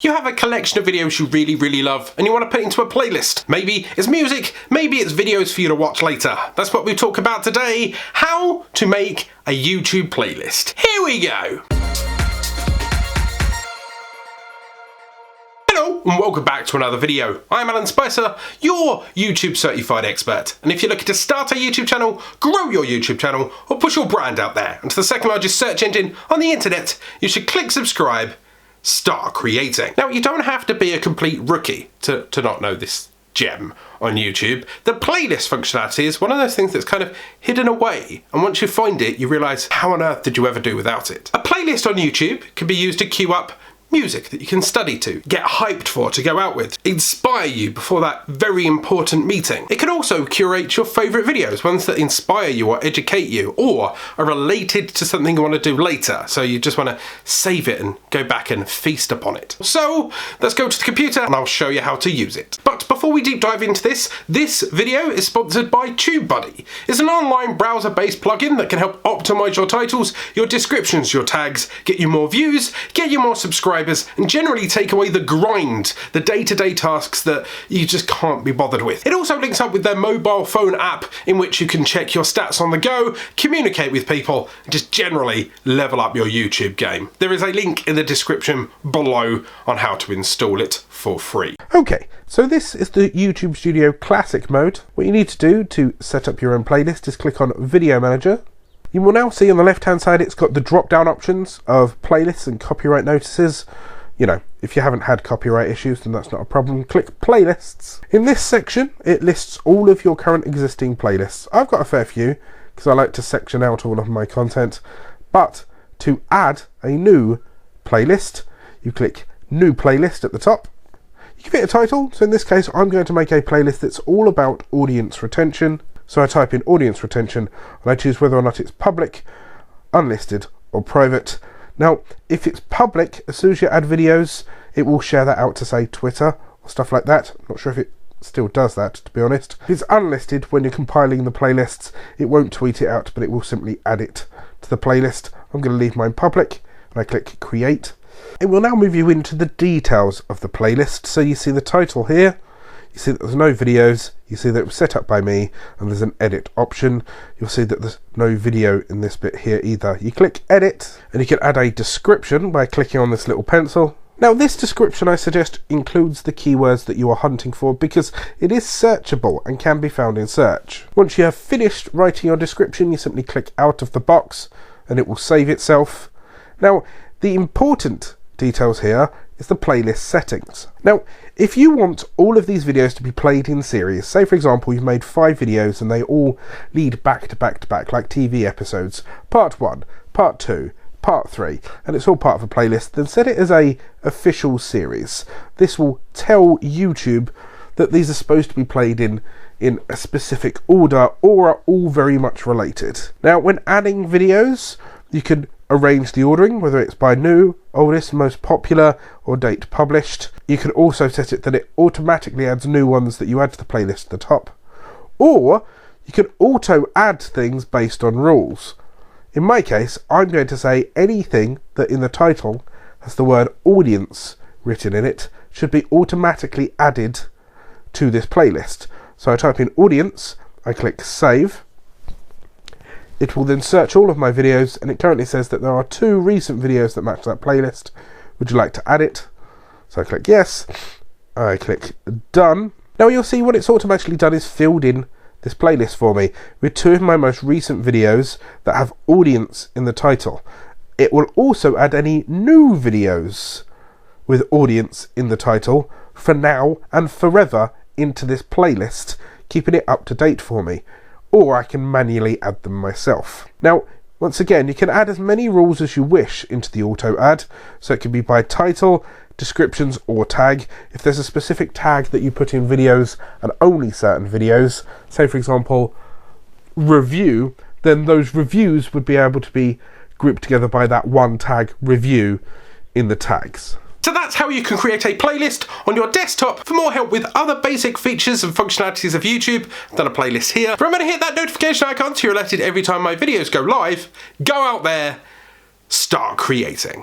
You have a collection of videos you really love and you want to put it into a playlist. Maybe it's music, maybe it's videos for you to watch later. That's what we talk about today, how to make a YouTube playlist. Here we go! Hello and welcome back to another video. I'm 𝗖𝗲, your YouTube certified expert. And if you're looking to start a YouTube channel, grow your YouTube channel, or push your brand out there into the second largest search engine on the internet, you should click subscribe. Start creating. Now, you don't have to be a complete rookie to not know this gem on YouTube. The playlist functionality is one of those things that's kind of hidden away, and once you find it, you realise how on earth did you ever do without it. A playlist on YouTube can be used to queue up music that you can study to, get hyped for, to go out with, inspire you before that very important meeting. It can also curate your favourite videos, ones that inspire you or educate you, or are related to something you want to do later, so you just want to save it and go back and feast upon it. So let's go to the computer and I'll show you how to use it. But before we deep dive into this video is sponsored by TubeBuddy. It's an online browser-based plugin that can help optimise your titles, your descriptions, your tags, get you more views, get you more subscribers, and generally take away the grind, the day-to-day tasks that you just can't be bothered with. It also links up with their mobile phone app in which you can check your stats on the go, communicate with people, and just generally level up your YouTube game. There is a link in the description below on how to install it for free. Okay, so this is the YouTube Studio Classic mode. What you need to do to set up your own playlist is click on Video Manager. You will now see on the left hand side it's got the drop down options of playlists and copyright notices. You know, if you haven't had copyright issues then that's not a problem. Click playlists. In this section it lists all of your current existing playlists. I've got a fair few because I like to section out all of my content, but to add a new playlist you click new playlist at the top. You give it a title, so in this case I'm going to make a playlist that's all about audience retention. So I type in audience retention and I choose whether or not it's public, unlisted or private. Now if it's public, as soon as you add videos it will share that out to say Twitter or stuff like that. I'm not sure if it still does that, to be honest. If it's unlisted, when you're compiling the playlists it won't tweet it out but it will simply add it to the playlist. I'm going to leave mine public and I click create. It will now move you into the details of the playlist. So you see the title here. You see that there's no videos, you see that it was set up by me, and there's an edit option. You'll see that there's no video in this bit here either. You click edit, and you can add a description by clicking on this little pencil. Now this description I suggest includes the keywords that you are hunting for because it is searchable and can be found in search. Once you have finished writing your description, you simply click out of the box and it will save itself. Now the important details here is the playlist settings. Now if you want all of these videos to be played in series, say for example you've made 5 videos and they all lead back to back to back like TV episodes, part 1, part 2, part 3, and it's all part of a playlist, then set it as a official series. This will tell YouTube that these are supposed to be played in a specific order or are all very much related. Now when adding videos you can arrange the ordering, whether it's by new, oldest, most popular, or date published. You can also set it that it automatically adds new ones that you add to the playlist at the top. Or you can auto add things based on rules. In my case, I'm going to say anything that in the title has the word audience written in it should be automatically added to this playlist. So I type in audience, I click save. It will then search all of my videos and it currently says that there are 2 recent videos that match that playlist. Would you like to add it? So I click yes, I click done. Now you'll see what it's automatically done is filled in this playlist for me with 2 of my most recent videos that have audience in the title. It will also add any new videos with audience in the title for now and forever into this playlist, keeping it up to date for me. Or I can manually add them myself. Now, once again, you can add as many rules as you wish into the auto add, so it can be by title, descriptions, or tag. If there's a specific tag that you put in videos and only certain videos, say for example, review, then those reviews would be able to be grouped together by that one tag, review, in the tags. So that's how you can create a playlist on your desktop. For more help with other basic features and functionalities of YouTube, I've done a playlist here. Remember to hit that notification icon so you're alerted every time my videos go live. Go out there, start creating.